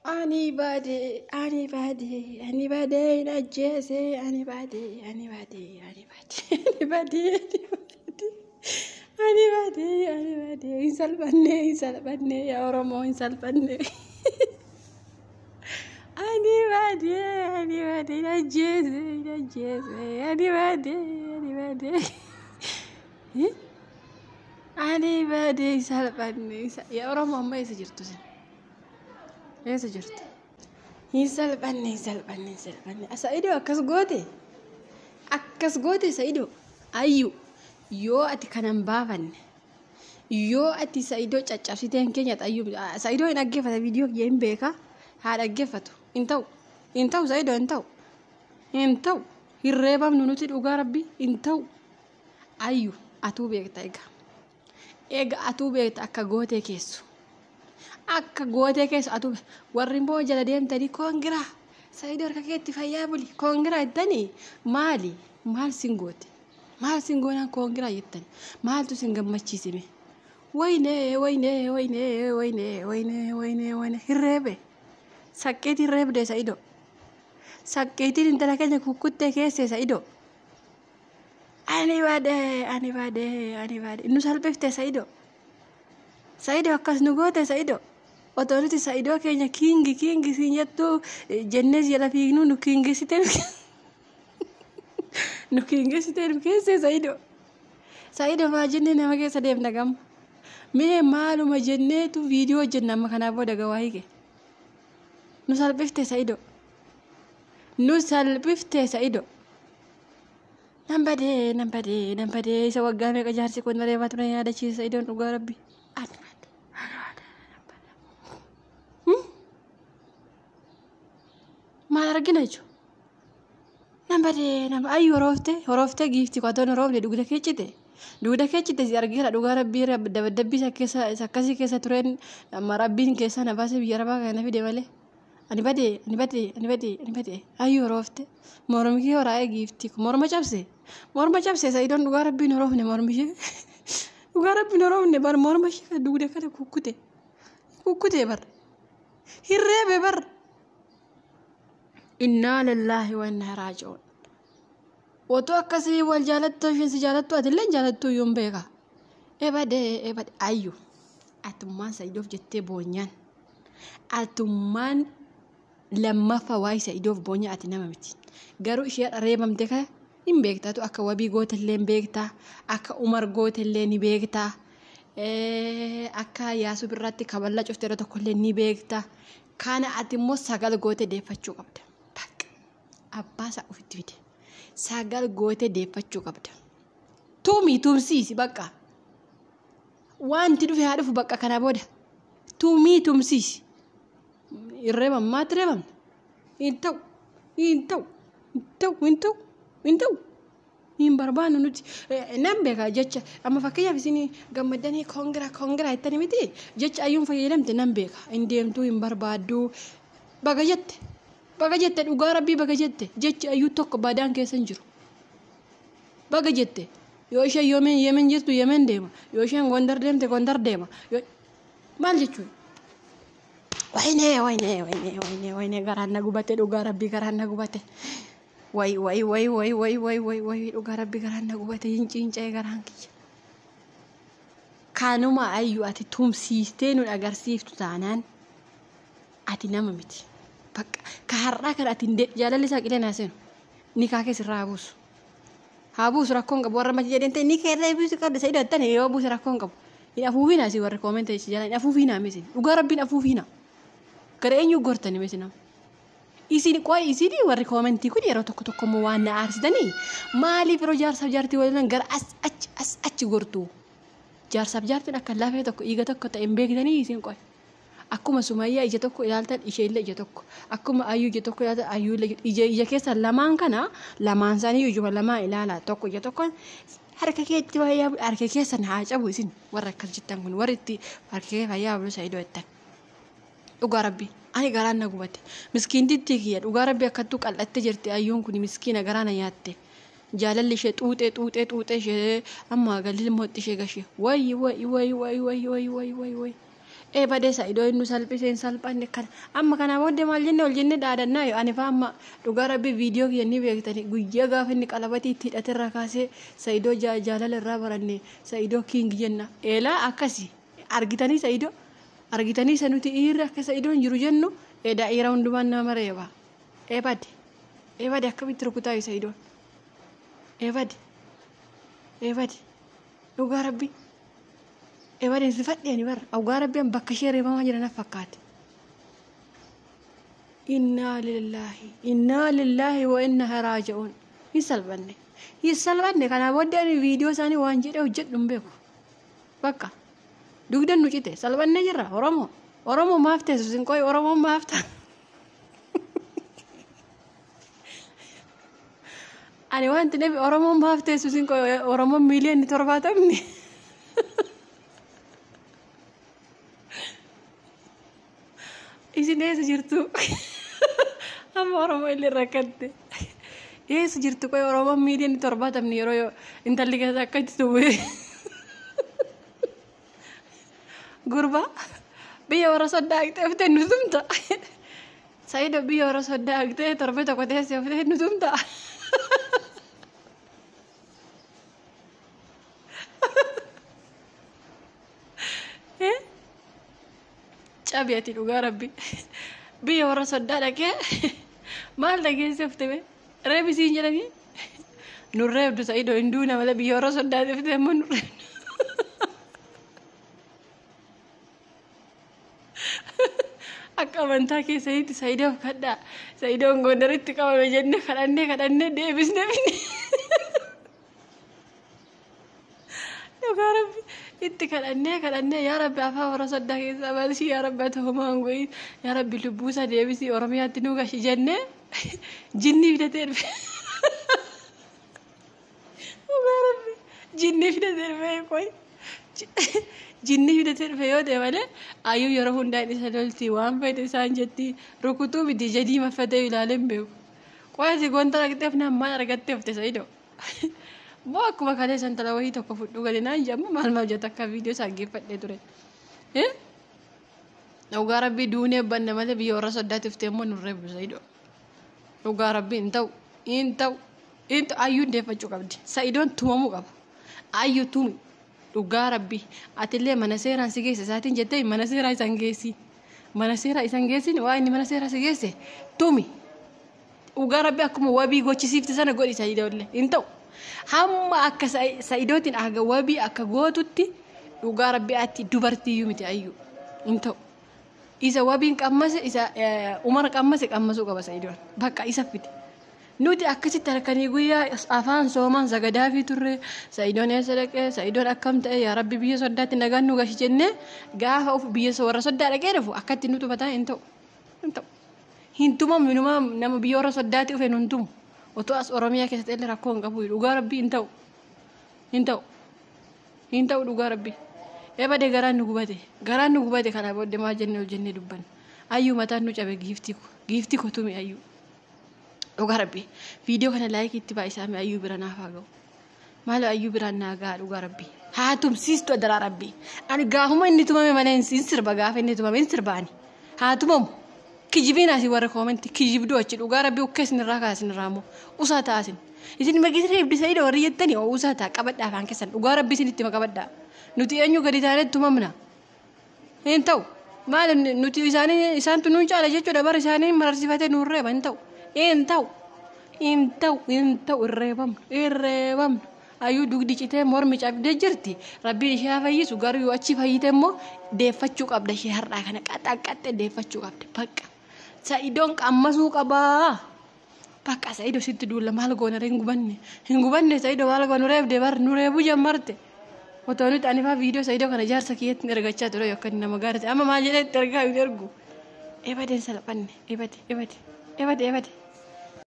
Anybody, not Jesse, anybody, insalbanne, ya Oromo, insalbanne. Anybody, not Jesse, anybody, insalbanne, ya Oromo, ma isa jirtu sin. Isa jirtu. Insalbanne. Saido akkas goote Saido. Ayyu yoo ati kanan baafanne yoo ati Saido caccabsiteen keenya ayyu Saido hin dhaggeeffata viidiyoo kiyya hin beeka haa dhaggeeffatu hin ta'u Saido hin ta'u hirreebamnu nuti dhugaa rabbi hin ta'u ayyu atuu beekta eega atuu beekta akka gootee keessu atuu warri immoo jala deemtanii koongiraa Saido harka keetti fayyaa buli koongiraa jettanii maal singoote maal singoonaan koongiraa jettanii maaltu sin gammachiisime wayne hirreebe sakkeetii hirreebde Saido sakkeetiin intala keenya kukkuttee keessee Saido anybody nu salphifte Saido akkas nu goote Saido otoo nuti Saido keenya kingi siin jettuu jennees jala fiignu nu kingisite nu keessee Saido maa jennee nama keessa deemna gamma mee maaluma jenneetu viidiyoo jenna amma kanaa booda gawaa hiike nu salphifte Saido nambadee isa waggaa meeqa jaarsi kun reebaa ture yaadachiisa Saidoon dhugaa rabbi maal argina jechuudha nambadee ayyu horoofte giifti qotoon horoofne dugda keechite si argeera dhugaa rabbii dabadabbii sakkasii keessa tureen amma rabbiin keessa nafaase biyya rabaa kana fide malee ani badee ayyu horoofte mormikii horaa'ee giifti morma cabse Saidoon dhugaa rabbiin horoofne mormishee dhugaa rabbiin horoofne bar morma ishee dugda kana kukkute bar hirreebe bar inna lillahi wa inna ilaihi raaji'uun otoo akkasii wal jaalattu isheen si jaalattu atillee jaalattu yoon beeka ebade ayyu atummaan Saidoof jettee boonyaan atummaan lammaffaa waa'ee Saidoof boonya ati nama miti garuu ishee reebamte kana hin beektaatu akka wabii gootellee hin beektaa akka Umar gootellee ni beektaa akka Yaasuu birratti kaballaa cufteera tokkollee ni beektaa kana ati immoo sagal goote deeffachuu qabda abbaasaa ofitti fide sagal goote deeffachuu qabda tumsiisi bakka wanti dhufe haa dhufu bakka kana booda tumsiisi irreebammaatti reebamna hin ta'u hin barbaannu nuti nan beeka jecha amma fakkeenyaaf isin gammadanii koongiraa jettanii miti jecha ayyuun fayyadamte nan beeka hin deemtuu hin barbaaddu baga jette dhugaa rabbii baga jette jecha ayyuu tokko baadaan keessa hin jiru baga jette yoo isheen yemen jirtu yemen deema yoo isheen gondar deemte gondar deema maal jechuun wayne garaan na gubate dhugaa rabbii garaan na gubate way dhugaa rabbii garaan na gubate hin cincee garaan kiyya kanuma ayyuu ati tumsiistee nu agarsiiftu taanaan ati nama miti bakka ka har'aa kana ati jaalalli isaa qilee naaseenu ni kaa keessirraa habuusu rakkoon qabu warra mati jedhente ni keerree bisu qabde Saido attan yoo buuse rakkoon qabu hin afuufiinaa si warra koomente ichi jala hin afuufiinaa misin dhugaa rabbiin afuufiinaa gara eenyu gortani misinam isin warri koomentii kun yeroo tokko immoo waan na aarsitanii maaliif yeroo jaarsaaf jaartii waliin gara achi gortu jaarsaaf jaartiin akka laafee tokko dhiiga tokko ta'e hin beektanii isin qoy akkuma Sumayyaa ija tokko ilaaltan ishee illee ija tokko akkuma Ayyuu ija tokko ilaaltan Ayyuu illee ija keessa lamaan kana lamaan isaanii ijuma lamaa ilaalaa tokko ija tokko harka keetti fayyaa harka keessan haa cabu isin warra akkas jettan kun warri itti harka kee fayyaa bulu Saidoo jettan dhugaa rabbii ani garaan na gubate miskiintitti kiyya dhugaa rabbii akkattuu qal'attee jirti Ayyuun kun miskiina garaana nyaatte jaalalli ishee xuuxee ishee amma galli mootti ishee gashee way Badee Saidoo inni salphiseen salphanne kana amma kana booddee maal jenne ol jenne dhaadannaa yoo ani faa amma dhugaa rabbi viidiyoo kiyyanii beektanii guyyaa gaafa inni qalabatii itti hidhaterraa kaasee Saidoo jaalala irraa baranne Saidoo kiing jenna eelaa akkasi argitanii Saidoo argitanii sanuti dhiirri akka Saidoon jiru jennu daa'ira hundumaan nama reeba badee akkamitti rukutaa Saidoon badee dhugaa rabbi badee sifadhee ani bara dhugaa rabbi an bakka ishee reebamaa jiran fakkaate inna lillahi wa inna raaji'uun hin salphanne kana booddee ani viidiyoo isaanii waan jedhe hojjedhu hin beeku bakka dugdan nu cite salphanne jirra oromoo maaf teessu sin qoy oromoo maaf ta ani wanti nabi oromoo maaf teessu sin qoy oromoo miliyoonni 70 isin eessa jirtu amma oromoo illee rakkatte eessa jirtu qoy oromoo miliyoonni 70 yeroo intalli keessa akkatti tuwe gurba biyya warra soddaaqxee fite nutumta Saidoo biyya warra soddaaqxee torbe tokko teessee fite nutumta cabiati dhugaa rabbi biyya warra soddaa dhaqee maal dhageessee fite reebisiin jedhanii nurreebdu Saidoo hinduuna malee biyya warra soddaatee fite immoo nurreebdu akka amantaa keessanitti Saidoo kadhaa Saidoon gondaritti qabame jenne kadhannee deebisne finne dhugaa rabbi itti kadhannee yaa rabbi afaa warra soddaa keessaa balshii yaa rabbi atohumaan goyi yaa rabbi lubbuusaa deebisii oromiyaatti nu gashi jennee jinni fidatee dhufe dhugaa rabbi jinni fidatee dhufe qoy jinni fidatee dhufe yoo ta'e malee ayyuu yeroo hundaan isa lolti waan fedhe isaan jetti rukutuu miti jedii maffatee ilaaleen beeku qoyati gonta argatteef nammaan argatteef te Saidoo moo akkuma kalee santala wayii tokko fudhu galinaan jedhamu maal hojjeta akka viidiyoo isaa geeffadhee ture dhugaa rabbi duunee banne malee biyya warra soddaatiif ta'e immoo nurreebdu Saidoo dhugaa rabbi hin ta'u ayyuun deeffachuu qabdi Saidoon tumamuu qaba ayyuu tumi dhugaa rabbi atillee mana seeraan si geesse isaatiin jettee mana seeraa isan geessin waa inni mana seeraa si geesse tumi dhugaa rabbi akkuma wabii gochisiifte sana godhi Saidoo illee hin ta'u hamma akka Saidootiin aga wabii akka gootutti dhugaa rabbi atti dubartiyyuu miti ayyuu hin ta'u isa wabiin qammase isa umar qammase qammasuu qaba Saidoon bakka isa fiti nuti akkasitti halkanii guyyaa afaan soomaan sagadaa fi turre Saidoon eessa dhaqee Saidoon akkam ta'e yaa rabbi biyya soddaatti nagaan nu gashi jennee gaafa of biyya warra soddaa dhaqee dhufu akkatti nutu bataa hin ta'u hin tumamu nama biyya warra soddaatti dhufe nun tumu otoo as oromiyaa keessatti illee rakkoo hin qabu dhugaa rabbi hin ta'u dhugaa rabbi badee garaan nu gubate kana booddee maa jennee ol jennee dubbanne ayyuu mataan nu cabe giifti kotumi ayyuu dhugaa rabbi viidiyoo kana laayikii itti baay'isaame ayyuu bira naaf haa ga'u maal ayyuu biraan naa ga'a dhugaa rabbi haa tumsiistu adaraa rabbi ani gaafuma inni tumame malee hin sirba gaafa inni tumame hin sirbaani haa tumamu kijibiin asii warra koomenti kijibduu achi dhugaa rabbi ukkeessin irraa kaasin irraa moo usaa taasin isin magisi reebdi Saidoo warri jettanii usaa taa qabadhaa afaan keessan dhugaa rabbi isin itti qabadhaa nuti eenyu gadi taanee tumamna hin ta'u maal nuti isaantu nuun caala jechuudha bara isaanii mararsifatee nuun reeba hin ta'u irreebamnu ayyuu dugdi citee mormi cabdee jirti rabbiin ishee fayyisu garuu achi fayyite immoo deeffachuu qabda ishee har'aa kana qaxaqqaxxee deeffachuu qabda bakka Saidoon qammasuu qabaa bakka Saidoo sitti duulla maal goona hin gubanne Saidoo maal goona reebde bar nu reebuu jammarte otoo nuti ani faa viidiyoo Saidoo kana jaarsa kiyyatti ergachaa ture yookaan nama gaariiti amma maal jedhee ergaa hin ergu badeen salphanne badee